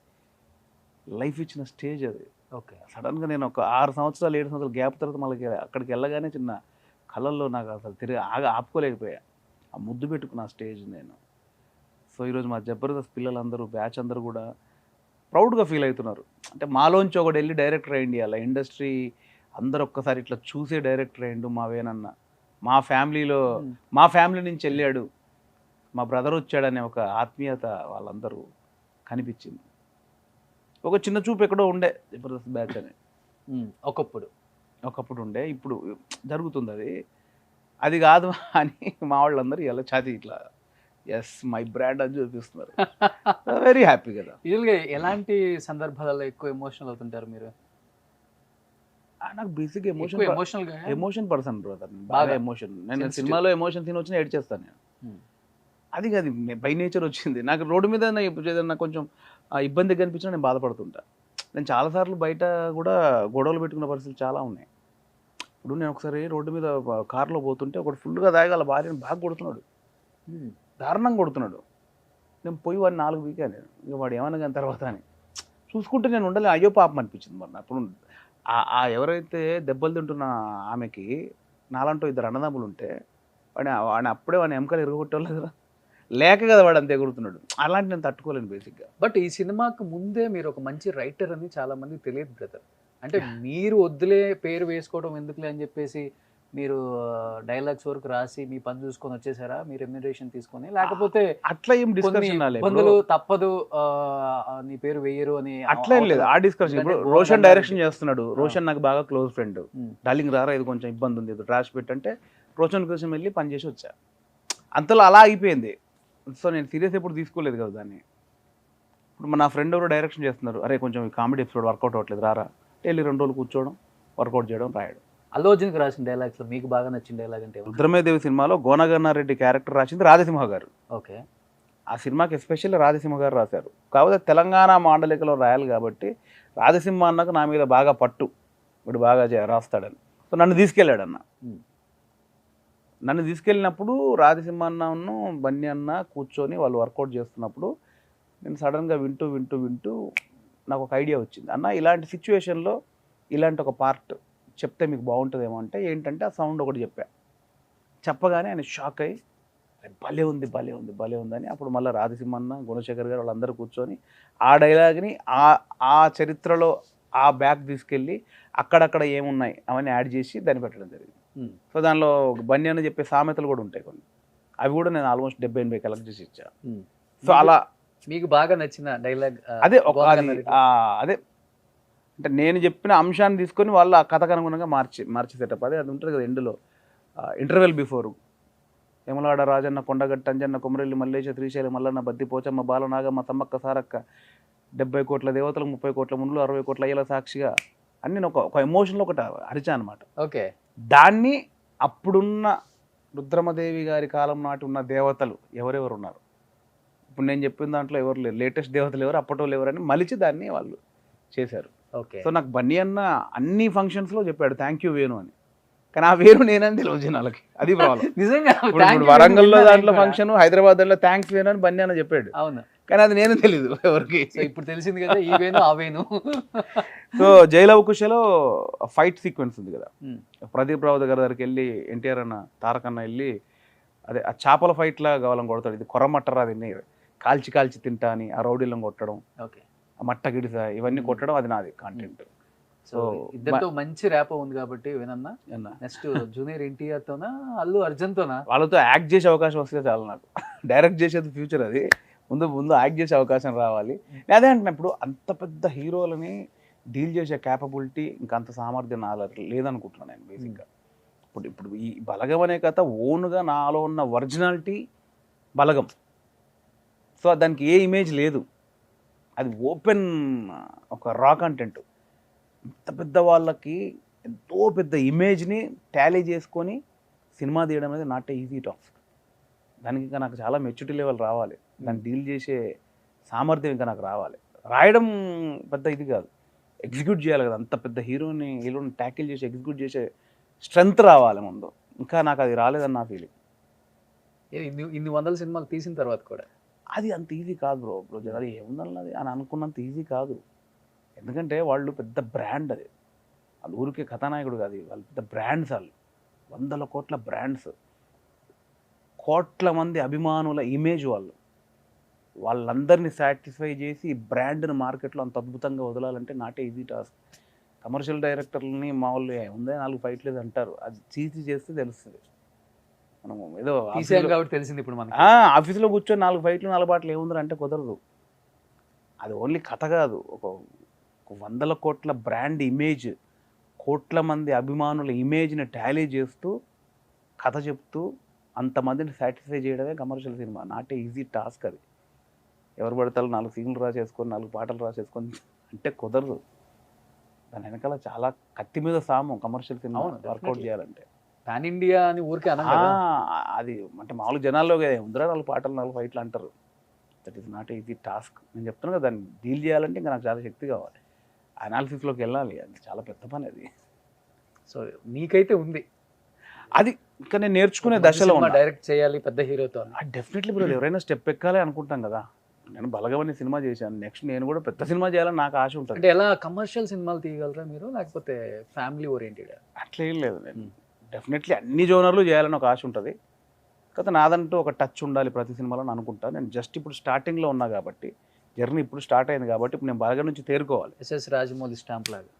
Speaker 3: లైఫ్ ఇచ్చిన స్టేజ్ అది.
Speaker 2: ఓకే.
Speaker 3: సడన్గా నేను ఒక 6 సంవత్సరాలు 7 సంవత్సరాలు గ్యాప్ తర్వాత మళ్ళీ అక్కడికి వెళ్ళగానే చిన్న కళ్ళల్లో నాకు అసలు తిరిగి ఆపుకోలేకపోయా. ఆ ముద్దు పెట్టుకున్న ఆ స్టేజ్ నేను. సో ఈరోజు మా జబర్దస్త్ పిల్లలందరూ బ్యాచ్ అందరూ కూడా ప్రౌడ్గా ఫీల్ అవుతున్నారు. అంటే మాలోంచి ఒకటి వెళ్ళి డైరెక్టర్ అయ్యింది, అలా ఇండస్ట్రీ అందరూ ఒక్కసారి ఇట్లా చూసే డైరెక్టర్ అయ్యిండు మా వేనన్న. మా ఫ్యామిలీలో మా ఫ్యామిలీ నుంచి వెళ్ళాడు, మా బ్రదర్ వచ్చాడనే ఒక ఆత్మీయత వాళ్ళందరూ కనిపించింది. ఒక చిన్న చూపు ఎక్కడో ఉండే జబర్దస్త్ బ్యాచ్ అని ఒకప్పుడు ఉండే, ఇప్పుడు జరుగుతుంది అది. అది కాదు అని మా వాళ్ళందరూ ఇలా ఛాతీ ఇట్లా ఎస్ మై బ్రాండ్ అని చూపిస్తున్నారు. వెరీ హ్యాపీ కదా.
Speaker 2: యూజువల్గా ఎలాంటి సందర్భాలలో ఎక్కువ ఎమోషనల్ అవుతుంటారు మీరు?
Speaker 3: నాకు బేసిక్ ఎమోషన్ పర్సన్ బ్రదర్, బాగా ఎమోషన్. నేను సినిమాలో ఎమోషన్ సీన్ వచ్చినా ఏడ్ చేస్తాను నేను. అది కాదు బై నేచర్ వచ్చింది నాకు. రోడ్డు మీద ఏదన్నా కొంచెం ఇబ్బంది కనిపించినా నేను బాధపడుతుంటా. నేను చాలాసార్లు బయట కూడా గొడవలు పెట్టుకున్న పరిస్థితులు చాలా ఉన్నాయి. ఇప్పుడు నేను ఒకసారి రోడ్డు మీద కారులో పోతుంటే ఒకటి ఫుల్గా తాగాల భార్యను బాగా కొడుతున్నాడు, దారుణంగా కొడుతున్నాడు. నేను పోయి వాడిని 4 వీకాను నేను. ఇక వాడు ఏమన్నా కానీ తర్వాత అని చూసుకుంటే నేను ఉండాలి. అయ్యో పాపం అనిపించింది మరి. అప్పుడు ఎవరైతే దెబ్బలు తింటున్న ఆమెకి నాలంటూ 2 అన్నదమ్ములు ఉంటే వాడిని అప్పుడే వాడిని ఎముకలు ఎరగొట్టేవాళ్ళు కదా, లేక కదా వాడు అంతే ఎగురుతున్నాడు. అలాంటి నేను తట్టుకోలేను బేసిక్గా.
Speaker 2: బట్ ఈ సినిమాకు ముందే మీరు ఒక మంచి రైటర్ అని చాలా మందికి తెలియదు బ్రదర్. అంటే మీరు వద్దులే పేరు వేసుకోవడం ఎందుకులే అని చెప్పేసి మీరు డైలాగ్స్ వరకు రాసి మీ పని చూసుకొని వచ్చేసారా? మీ రెమ్యునరేషన్ తీసుకొని, లేకపోతే
Speaker 3: అట్లా ఏం డిస్కషన్
Speaker 2: ఇబ్బందులు తప్పదు నీ పేరు వేయరు అని
Speaker 3: అట్లా ఏం లేదు. ఆ డిస్కషన్ ఇప్పుడు రోషన్ డైరెక్షన్ చేస్తున్నాడు. రోషన్ నాకు బాగా క్లోజ్ ఫ్రెండ్. డార్లింగ్ రారా ఇది కొంచెం ఇబ్బంది ఉంది, ఇది రాసి పెట్టంటే రోషన్ కోసం వెళ్ళి పని చేసి వచ్చా. అంతలో అలా అయిపోయింది. సో నేను సీరియస్ ఎప్పుడు తీసుకోలేదు కదా దాన్ని. ఇప్పుడు నా ఫ్రెండ్ ఎవరు డైరెక్షన్ చేస్తున్నారు, అరే కొంచెం కామెడీ ఎపిసోడ్ వర్కౌట్ అవ్వట్లేదు రారా, వెళ్ళి 2 రోజులు కూర్చోవడం, వర్కౌట్ చేయడం, రాయడం.
Speaker 2: అల్లు అర్జున్కి రాసిన డైలాగ్స్ లో మీకు బాగా నచ్చిన డైలాగ్ అంటే?
Speaker 3: రుద్రమదేవి సినిమాలో గోనగన్నారెడ్డి క్యారెక్టర్ రాసింది రాధసింహ గారు.
Speaker 2: ఓకే.
Speaker 3: ఆ సినిమాకి ఎస్పెషల్లీ రాధసింహ గారు రాశారు. కాకపోతే తెలంగాణ మాండలికలో రాయాలి కాబట్టి రాధసింహ అన్నకు నా మీద బాగా పట్టు, ఇప్పుడు బాగా రాస్తాడని. సో నన్ను తీసుకెళ్ళాడన్న. నన్ను తీసుకెళ్ళినప్పుడు రాధసింహ అన్నను బన్నీ అన్న కూర్చొని వాళ్ళు వర్కౌట్ చేస్తున్నప్పుడు నేను సడన్గా వింటూ నాకు ఒక ఐడియా వచ్చింది. అన్న ఇలాంటి సిచ్యువేషన్లో ఇలాంటి ఒక పార్ట్ చెప్తే మీకు బాగుంటుందేమో అంటే ఏంటంటే ఆ సౌండ్ ఒకటి చెప్పగానే ఆయన షాక్ అయ్యి భలే ఉంది అని అప్పుడు మళ్ళీ రాధసింహన్న, గుణశేఖర్ గారు వాళ్ళందరూ కూర్చొని ఆ డైలాగ్ని ఆ చరిత్రలో ఆ బ్యాక్ తీసుకెళ్ళి అక్కడక్కడ ఏమున్నాయి అవన్నీ యాడ్ చేసి దాన్ని పెట్టడం జరిగింది. సో దానిలో బన్నీ అని చెప్పే సామెతలు కూడా ఉంటాయి కొన్ని, అవి కూడా నేను ఆల్మోస్ట్ 70-80 కలెక్ట్ చేసి ఇచ్చా. సో అలా
Speaker 2: మీకు బాగా నచ్చిన డైలాగ్
Speaker 3: అదే అదే అంటే నేను చెప్పిన అంశాన్ని తీసుకొని వాళ్ళు ఆ కథకు అనుగుణంగా మార్చి సెటప్ అది ఉంటుంది కదా. ఎండ్లో ఇంటర్వెల్ బిఫోర్ యమలాడ రాజన్న, కొండగట్ట అంజన్న, కొమరెల్లి మల్లేశ, శ్రీశైలం మల్లన్న, బద్ది పోచమ్మ, బాలనాగమ్మ, సమ్మక్క సారక్క, 70 కోట్ల దేవతలు, 30 కోట్ల మునులు, 60 కోట్ల అయ్యల సాక్షిగా అని నేను ఒక ఎమోషన్లో ఒకటి అరిచా అనమాట.
Speaker 2: ఓకే.
Speaker 3: దాన్ని అప్పుడున్న రుద్రమదేవి గారి కాలం నాటి ఉన్న దేవతలు ఎవరెవరు ఉన్నారు, ఇప్పుడు నేను చెప్పిన దాంట్లో ఎవరు లేరు, లేటెస్ట్ దేవతలు ఎవరు, అప్పటి వాళ్ళు ఎవరని మలిచి దాన్ని వాళ్ళు చేశారు.
Speaker 2: ఓకే.
Speaker 3: సో నాకు బన్నీ అన్న అన్ని ఫంక్షన్స్లో చెప్పాడు థ్యాంక్ యూ వేణు అని. కానీ ఆ వేరు నేనని తెలియదు జనాలకి, అది ప్రాబ్లం.
Speaker 2: నిజంగా
Speaker 3: వరంగల్లో దాంట్లో ఫంక్షన్, హైదరాబాద్ దాంట్లో థ్యాంక్స్ వేణు అని బన్నీ అన్న చెప్పాడు.
Speaker 2: అవును.
Speaker 3: కానీ అది నేను తెలీదు ఎవరికి.
Speaker 2: ఇప్పుడు తెలిసింది కదా ఈ వేణు ఆ వేణు.
Speaker 3: సో జైలవ కుషలో ఫైట్ సీక్వెన్స్ ఉంది కదా, ప్రదీప్ రావు గారి దగ్గరికి వెళ్ళి ఎన్టీఆర్ అన్న, తారక్ అన్న వెళ్ళి అదే ఆ చేపల ఫైట్లా కావాలని కొడతాడు, ఇది కొరమట్టరా దీన్ని కాల్చి తింటా అని ఆ రౌడీలను కొట్టడం,
Speaker 2: ఓకే,
Speaker 3: ఆ మట్ట గిడిస ఇవన్నీ కొట్టడం, అది నాది కాంటెంట్.
Speaker 2: సో ఇద్దరితో మంచి ర్యాప్ ఉంది కాబట్టి వినన్నా
Speaker 3: అన్న
Speaker 2: నెక్స్ట్ జూనియర్ ఎన్టీఆర్ తోనా అల్లు అర్జున్ తోనా?
Speaker 3: వాళ్ళతో యాక్ట్ చేసే అవకాశం వస్తే చాలు నాకు. డైరెక్ట్ చేసేది ఫ్యూచర్, అది ముందు యాక్ట్ చేసే అవకాశం రావాలి. నేను అదే అంటున్నా, ఇప్పుడు అంత పెద్ద హీరోలని డీల్ చేసే క్యాపబిలిటీ ఇంకా అంత సామర్థ్యం నాలో లేదనుకుంటున్నాను నేను బేసిక్గా. ఇప్పుడు ఈ బలగం అనే కథ ఓన్గా నాలో ఉన్న ఒరిజినాలిటీ బలగం. సో దానికి ఏ ఇమేజ్ లేదు, అది ఓపెన్ ఒక రా కంటెంట్. ఇంత పెద్ద వాళ్ళకి ఎంతో పెద్ద ఇమేజ్ని టాలీ చేసుకొని సినిమా తీయడం అనేది నాట్ ఈజీ టాస్క్. దానికి ఇంకా నాకు చాలా మెచ్యూరిటీ లెవెల్ రావాలి, దాన్ని డీల్ చేసే సామర్థ్యం ఇంకా నాకు రావాలి. రాయడం పెద్ద ఇది కాదు, ఎగ్జిక్యూట్ చేయాలి కదా. అంత పెద్ద హీరోని ట్యాకిల్ చేసి ఎగ్జిక్యూట్ చేసే స్ట్రెంగ్త్ రావాలి ముందు. ఇంకా నాకు అది రాలేదని నా ఫీలింగ్.
Speaker 2: ఇన్ని వందల సినిమాలు తీసిన తర్వాత కూడా
Speaker 3: అది అంత ఈజీ కాదు బ్రో. జనాలు ఏముందన్నది అని అనుకున్నంత ఈజీ కాదు. ఎందుకంటే వాళ్ళు పెద్ద బ్రాండ్, అది వాళ్ళు ఊరికే కథానాయకుడు కాదు, వాళ్ళు పెద్ద బ్రాండ్స్. వాళ్ళు వందల కోట్ల బ్రాండ్స్, కోట్ల మంది అభిమానుల ఇమేజ్. వాళ్ళందరినీ సాటిస్ఫై చేసి ఈ బ్రాండ్ని మార్కెట్లో అంత అద్భుతంగా వదలాలంటే నాటే ఈజీ టాస్క్. కమర్షియల్ డైరెక్టర్లని మామూలు ఉందే 4 ఫైట్లు అంటారు, అది చేస్తే తెలుస్తుంది. మనం ఏదో
Speaker 2: కాబట్టి తెలిసింది ఇప్పుడు మనకి.
Speaker 3: ఆఫీస్లో కూర్చొని 4 ఫైట్లు 4 పాటలు ఏముందని అంటే కుదరదు. అది ఓన్లీ కథ కాదు, ఒక వందల కోట్ల బ్రాండ్ ఇమేజ్, కోట్ల మంది అభిమానుల ఇమేజ్ని టాలీ చేస్తూ కథ చెప్తూ అంతమందిని సాటిస్ఫై చేయడమే కమర్షియల్ సినిమా. నాటే ఈజీ టాస్క్ అది. ఎవరు పడతారు 4 సీన్లు రాసేసుకొని 4 పాటలు రాసేసుకొని అంటే కుదరదు. దాని వెనకాల చాలా కత్తి మీద సాము కమర్షియల్ సినిమా వర్కౌట్ చేయాలంటే.
Speaker 2: పాన్ ఇండియా అని ఊరికే
Speaker 3: అది అంటే మామూలు జనాల్లో ఉందిరా 4 పాటలు 4 ఫైట్లు అంటారు. That is not easy task. నేను చెప్తున్నాను కదా, దాన్ని డీల్ చేయాలంటే ఇంకా నాకు చాలా శక్తి కావాలి, అనాలిసిస్లోకి వెళ్ళాలి. అది చాలా పెద్ద పని అది.
Speaker 2: సో నీకైతే ఉంది
Speaker 3: అది, ఇంకా నేను నేర్చుకునే దశలో
Speaker 2: డైరెక్ట్ చేయాలి పెద్ద హీరోతో.
Speaker 3: డెఫినెట్లీ బ్రో, ఎవరైనా స్టెప్ ఎక్కాలి అనుకుంటాం కదా. నేను బలగమని సినిమా చేశాను, నెక్స్ట్ నేను కూడా పెద్ద సినిమా చేయాలని నాకు ఆశ ఉంటుంది.
Speaker 2: అంటే ఎలా కమర్షియల్ సినిమాలు తీయగలరా మీరు, లేకపోతే ఫ్యామిలీ ఓరియంటెడ్?
Speaker 3: అట్లా ఏం లేదు, నేను డెఫినెట్లీ అన్ని జోనర్లు చేయాలని ఒక ఆశ ఉంటుంది. కాకపోతే నాదంటూ ఒక టచ్ ఉండాలి ప్రతి సినిమాలో అని అనుకుంటా. నేను జస్ట్ ఇప్పుడు స్టార్టింగ్లో ఉన్నా కాబట్టి, జర్నీ ఇప్పుడు స్టార్ట్ అయింది కాబట్టి ఇప్పుడు నేను బలగం నుంచి తేరుకోవాలి.
Speaker 2: ఎస్ఎస్ రాజమౌళి స్టాంప్ లాగా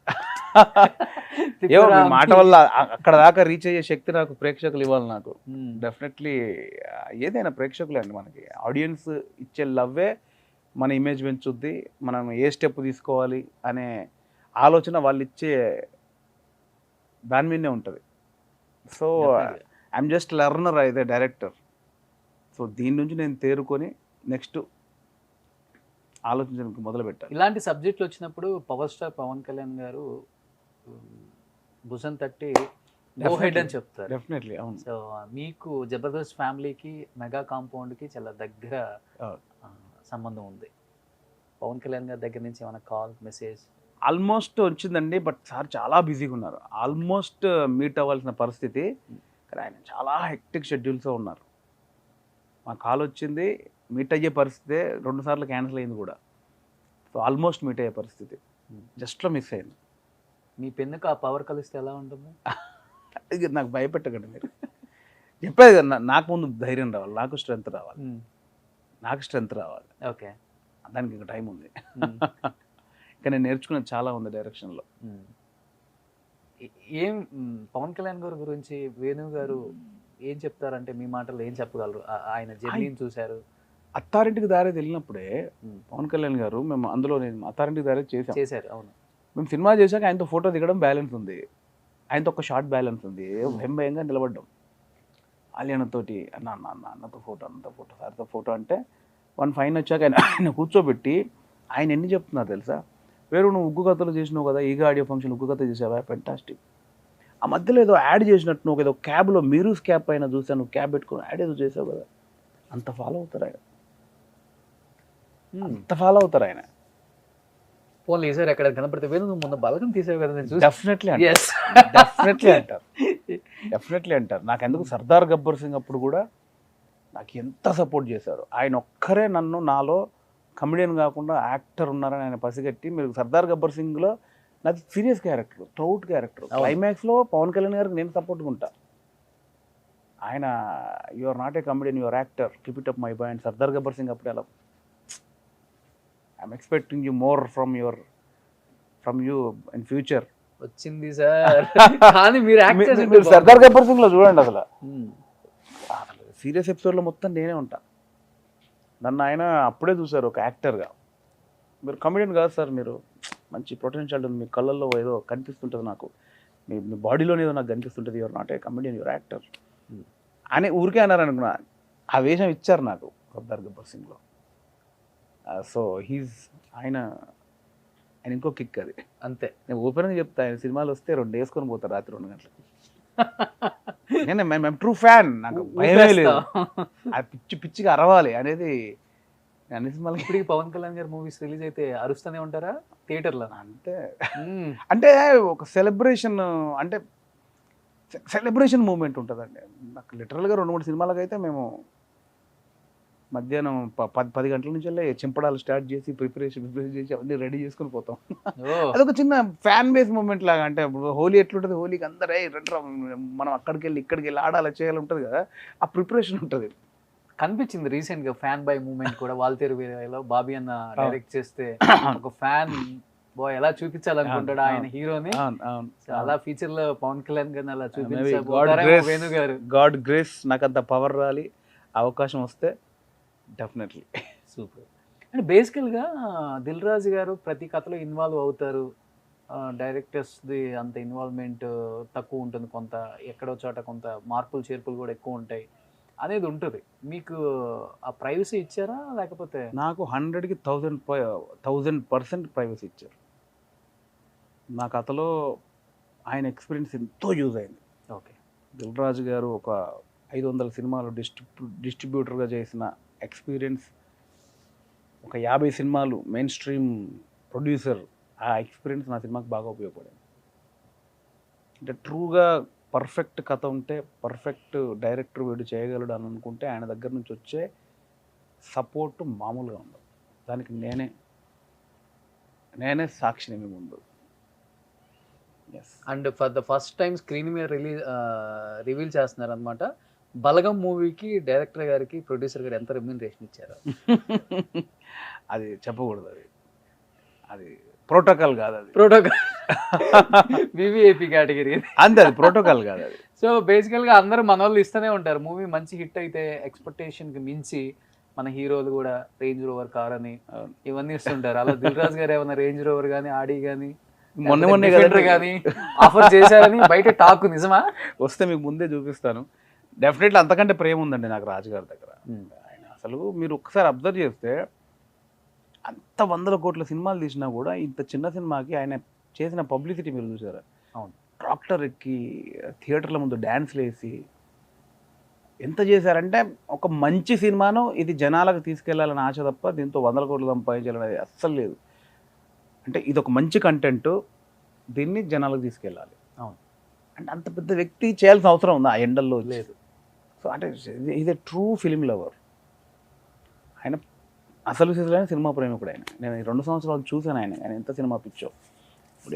Speaker 3: ఏమో మీ మాట వల్ల అక్కడ దాకా రీచ్ అయ్యే శక్తి నాకు ప్రేక్షకులు ఇవ్వాలి. నాకు డెఫినెట్లీ ఏదైనా ప్రేక్షకులే అండి, మనకి ఆడియన్స్ ఇచ్చే లవ్వే మన ఇమేజ్ పెంచుద్ది. మనం ఏ స్టెప్ తీసుకోవాలి అనే ఆలోచన వాళ్ళు ఇచ్చే దాని మీదనే ఉంటుంది. సో ఐఎమ్ జస్ట్ లెర్నర్, అయితే డైరెక్టర్. సో దీని నుంచి నేను తేరుకొని నెక్స్ట్ ఆలోచించడానికి మొదలు పెట్టాను.
Speaker 2: ఇలాంటి సబ్జెక్టులు వచ్చినప్పుడు పవర్ స్టార్ పవన్ కళ్యాణ్ గారు భుజం తట్టి గో హెడ్ అని చెప్తారు.
Speaker 3: డెఫినెట్లీ అవును.
Speaker 2: సో మీకు జబర్దస్త్ ఫ్యామిలీకి మెగా కాంపౌండ్కి చాలా దగ్గర సంబంధం ఉంది. పవన్ కళ్యాణ్ గారి దగ్గర నుంచి ఏమైనా కాల్ మెసేజ్?
Speaker 3: ఆల్మోస్ట్ వచ్చిందండి, బట్ సార్ చాలా బిజీగా ఉన్నారు. ఆల్మోస్ట్ మీట్ అవ్వాల్సిన పరిస్థితి, కానీ ఆయన చాలా హెక్టిక్ షెడ్యూల్స్లో ఉన్నారు. మా కాల్ వచ్చింది, మీట్ అయ్యే పరిస్థితి 2 సార్లు క్యాన్సిల్ అయింది కూడా. సో ఆల్మోస్ట్ మీట్ అయ్యే పరిస్థితి జస్ట్లో మిస్ అయింది.
Speaker 2: మీ పెన్నుకు ఆ పవర్ కలిస్తే ఎలా ఉంటుంది?
Speaker 3: ఇది నాకు భయపెట్టకండి మీరు. చెప్పేది కదా, నాకు ముందు ధైర్యం రావాలి, నాకు స్ట్రెంత్ రావాలి.
Speaker 2: ఓకే,
Speaker 3: దానికి ఇంకా టైం ఉంది. ఇంకా నేను నేర్చుకునేది చాలా ఉంది డైరెక్షన్లో.
Speaker 2: ఏం పవన్ కళ్యాణ్ గారి గురించి వేణు గారు ఏం చెప్తారంటే మీ మాటలు ఏం చెప్పగలరు? ఆయన జర్నీని చూశారు.
Speaker 3: అత్తారింటికి దారి వెళ్ళినప్పుడే పవన్ కళ్యాణ్ గారు, మేము అందులో నేను అత్తారింటికి దారి
Speaker 2: చేశారు. అవును,
Speaker 3: మేము సినిమా చేశాక ఆయనతో ఫోటో దిగడం బ్యాలెన్స్ ఉంది, ఆయనతో ఒక షార్ట్ బ్యాలెన్స్ ఉంది. భయంగా నిలబడ్డాం ఆలియానతోటి, అన్నతో ఫోటో, అన్నతో ఫోటో, సార్తో ఫోటో అంటే 1 ఫైన్ వచ్చాక ఆయన కూర్చోబెట్టి ఆయన ఎన్ని చెప్తున్నారు తెలుసా? వేరు నువ్వు ఉగ్గు కథలు చేసినావు కదా, ఈగా ఆడియో ఫంక్షన్ ఉగ్గు కథ చేసావా, ఫెంటాస్టిక్. ఆ మధ్యలో ఏదో యాడ్ చేసినట్టు నువ్వు ఏదో క్యాబ్లో మీరూస్ క్యాబ్ పైన చూసాను, నువ్వు క్యాబ్ పెట్టుకుని యాడ్ ఏదో చేసావు కదా. అంత ఫాలో అవుతారు ఆయన,
Speaker 2: ఫోన్లు వేసారు ఎక్కడ కనపడితే. వేణు నువ్వు ముందు బలగం తీసావు కదా నేను చూసి.
Speaker 3: డెఫినెట్లీ అంటారు. నాకెందుకు సర్దార్ గబ్బర్ సింగ్ అప్పుడు కూడా నాకు ఎంత సపోర్ట్ చేశారు. ఆయన ఒక్కరే నన్ను నాలో కమెడియన్ కాకుండా యాక్టర్ ఉన్నారని ఆయన పసిగట్టి, మీరు సర్దార్ గబ్బర్ సింగ్లో నాకు సీరియస్ క్యారెక్టర్, ట్రౌట్ క్యారెక్టర్, క్లైమాక్స్లో పవన్ కళ్యాణ్ గారికి నేను సపోర్ట్గా ఉంటా. ఆయన you are not a comedian, your actor, keep it up my boy. And Sardaar Gabbar Singh అప్పుడు అలా I'm expecting you more from you in future
Speaker 2: వచ్చింది సార్ కానీ మీరు యాక్ట్
Speaker 3: మీరు
Speaker 2: చేసి
Speaker 3: సర్దార్ గబ్బర్ సింగ్ లో చూడండి అసలు సీరియస్ ఎపిసోడ్లో మొత్తం నేనే ఉంటా. నన్ను ఆయన అప్పుడే చూశారు ఒక యాక్టర్గా. మీరు కమెడియన్ కాదు సార్, మీరు మంచి పొటెన్షియల్ ఉంది, మీ కళ్ళల్లో ఏదో కనిపిస్తుంటుంది నాకు, మీ బాడీలోనే ఏదో నాకు కనిపిస్తుంటుంది, you're not a comedian, your actor అని ఊరికే అన్నారు అనుకున్నా. ఆ వేషం ఇచ్చారు నాకు సర్దార్ గబ్బర్ సింగ్లో. సో ఆయన ఇంకో కిక్ అది.
Speaker 2: అంతే.
Speaker 3: నేను ఓపెన్గా చెప్తా, ఆయన సినిమాలు వస్తే 2 వేసుకొని పోతారు రాత్రి 2 గంటలకి. నేను ట్రూ ఫ్యాన్, నాకు భయమే లేదు. ఆ పిచ్చిగా అరవాలి అనేది అన్ని సినిమాలకి.
Speaker 2: ఇప్పటికి పవన్ కళ్యాణ్ గారి మూవీస్ రిలీజ్ అయితే అరుస్తూనే ఉంటారా థియేటర్లో?
Speaker 3: అంతే. అంటే ఒక సెలబ్రేషన్, అంటే సెలబ్రేషన్ మూమెంట్ ఉంటుందండి నాకు. లిటరల్గా 2-3 సినిమాలకు అయితే మేము మధ్యాహ్నం 10 గంటల నుంచి వెళ్ళి చింపడాలు స్టార్ట్ చేసి ప్రిపరేషన్ చేసి అవన్నీ రెడీ చేసుకుని పోతాం. అదొక చిన్న ఫ్యాన్ బేస్ మూమెంట్ లాగా. అంటే ఇప్పుడు హోలీ ఎట్లుంటుంది, హోలీకి అందరూ రండి మనం అక్కడికి వెళ్ళి ఇక్కడికి వెళ్ళి ఆడాలి చేయాలి ఉంటుంది కదా, ఆ ప్రిపరేషన్ ఉంటుంది.
Speaker 2: కనిపించింది రీసెంట్ గా ఫ్యాన్ బై మూమెంట్ కూడా వాల్తేరు వీరయ్యలో బాబీ అన్న డైరెక్ట్ చేస్తే ఒక ఫ్యాన్ బాయ్ ఎలా చూపించాలనుకుంటాడు ఆయన హీరోని, అలా ఫీచర్ లో పవన్ కళ్యాణ్ గారిని అలా చూపించారు వేణు గారు.
Speaker 3: గాడ్ గ్రేస్ నాకు అంత పవర్ రాలి, అవకాశం వస్తే డెఫినెట్లీ.
Speaker 2: సూపర్. అండ్ బేసికల్గా దిల్ రాజు గారు ప్రతి కథలో ఇన్వాల్వ్ అవుతారు, డైరెక్టర్స్ది అంత ఇన్వాల్వ్మెంట్ తక్కువ ఉంటుంది, కొంత ఎక్కడో చోట కొంత మార్పులు చేర్పులు కూడా ఎక్కువ ఉంటాయి అనేది ఉంటుంది. మీకు ఆ ప్రైవసీ ఇచ్చారా లేకపోతే?
Speaker 3: నాకు 100కి 1000% ప్రైవసీ ఇచ్చారు. నా కథలో ఆయన ఎక్స్పీరియన్స్ ఎంతో యూజ్ అయింది.
Speaker 2: ఓకే.
Speaker 3: దిల్ రాజు గారు ఒక 500 సినిమాలు డిస్ట్రిబ్యూటర్గా చేసిన ఎక్స్పీరియన్స్, ఒక 50 సినిమాలు మెయిన్ స్ట్రీమ్ ప్రొడ్యూసర్, ఆ ఎక్స్పీరియన్స్ నా సినిమాకి బాగా ఉపయోగపడింది. అంటే ట్రూగా పర్ఫెక్ట్ కథ ఉంటే పర్ఫెక్ట్ డైరెక్టర్ వీడు చేయగలడు అని అనుకుంటే ఆయన దగ్గర నుంచి వచ్చే సపోర్ట్ మామూలుగా ఉండదు. దానికి నేనే సాక్షిని మీ ముందు.
Speaker 2: And for the first time screen మీద రివీల్ చేస్తున్నారు అనమాట. బలగం మూవీకి డైరెక్టర్ గారికి ప్రొడ్యూసర్ గారు ఎంత రెమ్యూనరేషన్ ఇచ్చారు?
Speaker 3: అది చెప్పకూడదు, అది ప్రోటోకాల్ కాదు, అది
Speaker 2: ప్రోటోకాల్ వివిఐపి కేటగిరీ
Speaker 3: అంతే, అది ప్రోటోకాల్ కాదు అది.
Speaker 2: సో బేసికల్గా అందరూ మన వాళ్ళు ఇస్తూనే ఉంటారు. మూవీ మంచి హిట్ అయితే ఎక్స్పెక్టేషన్కి మించి మన హీరోలు కూడా రేంజ్ రోవర్ కార్ అని ఇవన్నీ ఇస్తుంటారు. అలా దిల్ రాజు గారు ఏమైనా రేంజ్ రోవర్ కానీ ఆడి కానీ
Speaker 3: మొన్న
Speaker 2: కానీ ఆఫర్ చేశారని బయట టాక్ నిజమా?
Speaker 3: వస్తే మీకు ముందే చూపిస్తాను. డెఫినెట్లీ అంతకంటే ప్రేమ ఉందండి నాకు రాజుగారి దగ్గర. ఆయన అసలు మీరు ఒక్కసారి అబ్జర్వ్ చేస్తే అంత 100 కోట్ల సినిమాలు తీసినా కూడా ఇంత చిన్న సినిమాకి ఆయన చేసిన పబ్లిసిటీ మీరు చూసారా?
Speaker 2: అవును.
Speaker 3: ట్రాక్టర్ ఎక్కి థియేటర్ల ముందు డ్యాన్స్లు వేసి ఎంత చేశారంటే, ఒక మంచి సినిమాను ఇది జనాలకు తీసుకెళ్లాలని ఆశ తప్ప దీంతో 100 కోట్లు సంపాదించాలనేది అస్సలు లేదు. అంటే ఇది ఒక మంచి కంటెంట్, దీన్ని జనాలకు తీసుకెళ్ళాలి.
Speaker 2: అవును.
Speaker 3: అంటే అంత పెద్ద వ్యక్తి చేయాల్సిన అవసరం ఉంది ఆ ఎండల్లో
Speaker 2: లేదు.
Speaker 3: సో అంటే ఇది ట్రూ ఫిలిం లవర్. ఆయన అసలు సిసలైన సినిమా ప్రేమికుడు ఆయన. నేను 2 సంవత్సరాలు చూశాను ఆయన ఎంత సినిమా పిచ్చో.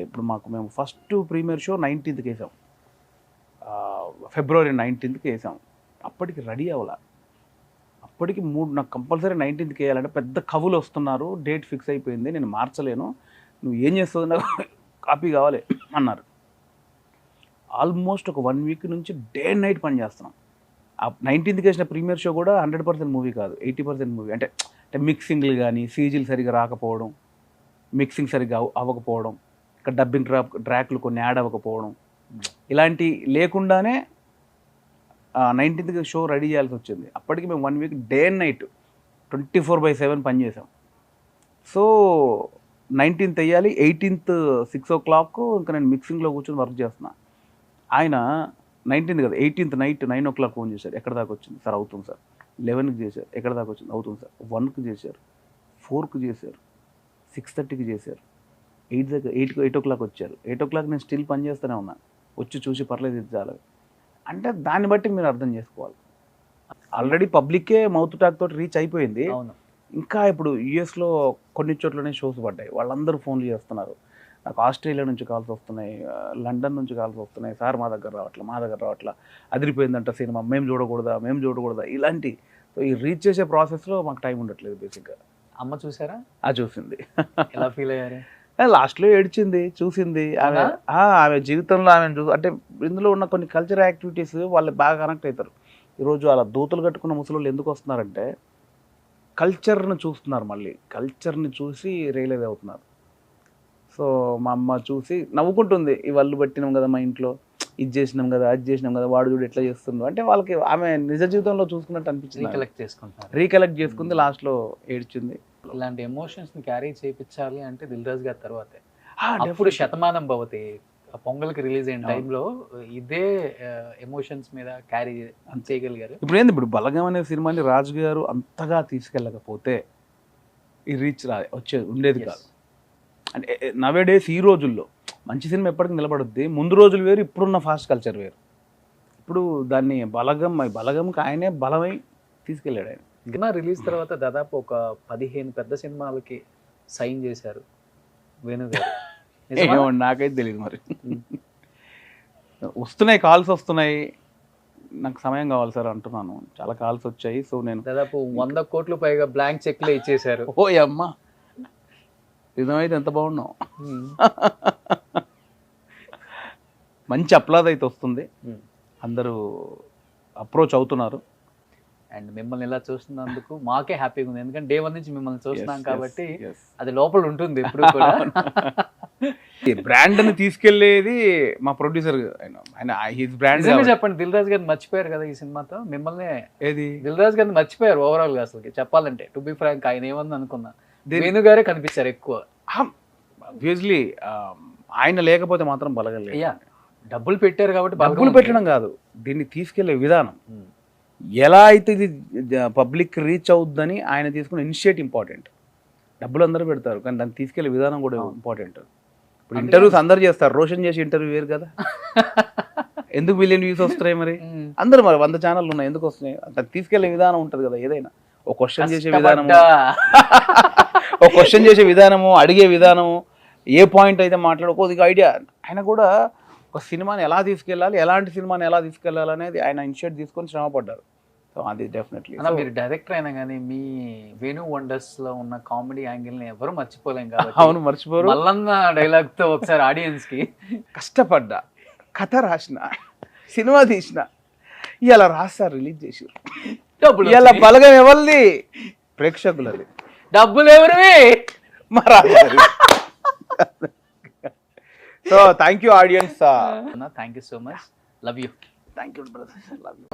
Speaker 3: ఇప్పుడు మేము ఫస్ట్ ప్రీమియర్ షో 19th వేసాం, ఫిబ్రవరి 19th వేసాం. అప్పటికి రెడీ అవ్వాల, అప్పటికి నాకు కంపల్సరీ 19th వేయాలంటే పెద్ద కవులు వస్తున్నారు, డేట్ ఫిక్స్ అయిపోయింది, నేను మార్చలేను, నువ్వు ఏం చేస్తుంది నాకు కాపీ కావాలి అన్నారు. ఆల్మోస్ట్ ఒక 1 వీక్ నుంచి డే అండ్ నైట్ పని చేస్తున్నాం. ఆ 19th వేసిన ప్రీమియర్ షో కూడా 100% మూవీ కాదు, 80% మూవీ. అంటే మిక్సింగ్లు కానీ సీజీలు సరిగ్గా రాకపోవడం, మిక్సింగ్ సరిగ్గా అవ్వకపోవడం, ఇక్కడ డబ్బింగ్ ట్రాక్లు కొన్ని యాడ్ అవ్వకపోవడం, ఇలాంటి లేకుండానే 19th షో రెడీ చేయాల్సి వచ్చింది. అప్పటికి మేము 1 వీక్ డే అండ్ నైట్ 24/7 పనిచేసాం. సో 19th వేయాలి, 18th 6 o'clock ఇంకా నేను మిక్సింగ్లో కూర్చొని వర్క్ చేస్తున్నా. ఆయన 19th కదా, 18th నైట్ 9 o'clock ఫోన్ చేశారు, ఎక్కడ దాకా వచ్చింది సార్? అవుతుంది సార్. 11కి చేశారు, ఎక్కడ దాకా వచ్చింది? అవుతుంది సార్. 1కి చేశారు, 4కి చేశారు, 6:30కి చేశారు, 8 o'clock వచ్చారు. 8 o'clock నేను స్టిల్ పని చేస్తూనే ఉన్నాను, వచ్చి చూసి పర్లేదు ఇది చాలు. అంటే దాన్ని బట్టి మీరు అర్థం చేసుకోవాలి. ఆల్రెడీ పబ్లిక్కే మౌత్ టాక్ తోటి రీచ్ అయిపోయింది. ఇంకా ఇప్పుడు యుఎస్లో కొన్ని చోట్లనే షోస్ పడ్డాయి, వాళ్ళందరూ ఫోన్లు చేస్తున్నారు. నాకు ఆస్ట్రేలియా నుంచి కాల్స్ వస్తున్నాయి, లండన్ నుంచి కాల్స్ వస్తున్నాయి, సార్ మా దగ్గర రావట్లా, అదిరిపోయిందంట సినిమా, మేము చూడకూడదా ఇలాంటి. సో ఈ రీచ్ చేసే ప్రాసెస్లో మాకు టైం ఉండట్లేదు బేసిక్గా.
Speaker 2: అమ్మ చూసారా?
Speaker 3: చూసింది.
Speaker 2: ఎలా ఫీల్ అయ్యారు?
Speaker 3: లాస్ట్లో ఏడ్చింది, చూసింది ఆమె. ఆమె జీవితంలో ఆమె అంటే ఇందులో ఉన్న కొన్ని కల్చర్ యాక్టివిటీస్ వాళ్ళు బాగా కనెక్ట్ అవుతారు. ఈరోజు అలా దూతలు కట్టుకున్న ముసలోళ్ళు ఎందుకు వస్తున్నారంటే కల్చర్ని చూస్తున్నారు, మళ్ళీ కల్చర్ని చూసి రియలైజ్ అవుతున్నారు. సో మా అమ్మ చూసి నవ్వుకుంటుంది, ఈ వాళ్ళు పట్టినాం కదా మా ఇంట్లో, ఇది చేసినాం కదా, అది చేసినాం కదా, వాడు చూడు ఎట్లా చేస్తుందో అంటే వాళ్ళకి ఆమె నిజ జీవితంలో చూసుకున్నట్టు అనిపించింది. రీకలెక్ట్ చేసుకుంది, లాస్ట్లో ఏడ్చింది.
Speaker 2: ఇలాంటి ఎమోషన్స్ ని క్యారీ చేయించాలి అంటే దిల్ రాజు గారి తర్వాతే. అప్పుడు శతమానం భవతి పొంగల్కి రిలీజ్ అయిన టైంలో ఇదే ఎమోషన్స్ మీద క్యారీ చేయగలిగారు.
Speaker 3: ఇప్పుడు బలగం అనే సినిమాని రాజు గారు అంతగా తీసుకెళ్ళకపోతే ఈ రీచ్ ఉండేది కాదు. అంటే నవే డేస్ ఈ రోజుల్లో మంచి సినిమా ఎప్పటికీ నిలబడుద్ది. ముందు రోజులు వేరు, ఇప్పుడున్న ఫాస్ట్ కల్చర్ వేరు. ఇప్పుడు దాన్ని బలగంకి ఆయనే బలమై తీసుకెళ్ళాడు ఆయన.
Speaker 2: సినిమా రిలీజ్ తర్వాత దాదాపు ఒక 15 పెద్ద సినిమాలకి సైన్ చేశారు వేణు గారు.
Speaker 3: నాకైతే తెలియదు మరి. వస్తున్నాయి, కాల్స్ వస్తున్నాయి, నాకు సమయం కావాలి సార్ అంటున్నాను. చాలా కాల్స్ వచ్చాయి. సో నేను
Speaker 2: దాదాపు 100 కోట్లు పైగా బ్లాంక్ చెక్లే ఇచ్చేశారు.
Speaker 3: ఓ అమ్మ, నిజమైతే ఎంత బాగున్నావు. మంచి అప్లాజ్ అయితే వస్తుంది, అందరూ అప్రోచ్ అవుతున్నారు.
Speaker 2: అండ్ మిమ్మల్ని ఇలా చూస్తున్నందుకు మాకే హ్యాపీగా ఉంది, ఎందుకంటే డే 1 నుంచి మిమ్మల్ని చూస్తున్నాం కాబట్టి అది లోపల ఉంటుంది ఎప్పుడు కూడా.
Speaker 3: బ్రాండ్ ని తీసుకెళ్లేది మా ప్రొడ్యూసర్, బ్రాండ్.
Speaker 2: చెప్పండి, దిల్ రాజు గారిని మర్చిపోయారు కదా ఈ సినిమాతో. మిమ్మల్ని
Speaker 3: ఏది
Speaker 2: దిల్ రాజు గారిని మర్చిపోయారు ఓవరాల్ గా. అసలు చెప్పాలంటే టు బి ఫ్రాంక్ ఆయన ఏమని అనుకున్నా వేణు గారే కనిపించారు ఎక్కువ.
Speaker 3: ఆబ్వియస్లీ ఆయన లేకపోతే మాత్రం బలగలేదు.
Speaker 2: డబ్బులు పెట్టారు కాబట్టి.
Speaker 3: డబ్బులు పెట్టడం కాదు, దీన్ని తీసుకెళ్లే విధానం, ఎలా అయితే ఇది పబ్లిక్ రీచ్ అవుద్దని ఆయన తీసుకున్న ఇనిషియేట్ ఇంపార్టెంట్. డబ్బులు అందరూ పెడతారు కానీ దాన్ని తీసుకెళ్లే విధానం కూడా ఇంపార్టెంట్. ఇప్పుడు ఇంటర్వ్యూస్ అందరు చేస్తారు, రోషన్ చేసి ఇంటర్వ్యూ వేరు కదా. ఎందుకు మిలియన్ వ్యూస్ వస్తున్నాయి మరి? అందరూ మరి 100 ఛానళ్ళు ఉన్నాయి, ఎందుకు వస్తున్నాయి? దాన్ని తీసుకెళ్లే విధానం ఉంటుంది కదా. ఏదైనా ఒక క్వశ్చన్ చేసే విధానము, అడిగే విధానము, ఏ పాయింట్ అయితే కొద్దిగా ఐడియా. ఆయన కూడా ఒక సినిమాని ఎలా తీసుకెళ్ళాలి, ఎలాంటి సినిమాని ఎలా తీసుకెళ్ళాలి అనేది ఆయన ఇనిషియేట్ తీసుకొని శ్రమ పడ్డారు. సో అది డెఫినెట్లీ.
Speaker 2: మీరు డైరెక్టర్ అయినా కానీ మీ వేణు వండర్స్ లో ఉన్న కామెడీ యాంగిల్ ని ఎవరు మర్చిపోలేం కాబట్టి.
Speaker 3: అవును, మర్చిపోరు.
Speaker 2: మల్లన్న డైలాగ్ తో ఒకసారి ఆడియన్స్ కి
Speaker 3: కష్టపడ్డా, కథ రాసిన, సినిమా తీసిన, ఇలా రాస్తారు, రిలీజ్ చేసి, ఇలా బలగం ఎవరిది? ప్రేక్షకులది.
Speaker 2: డబ్బులు ఎవరివి?
Speaker 3: So thank you audience.
Speaker 2: Thank you so much. Love you.
Speaker 3: Thank you brother. Love you.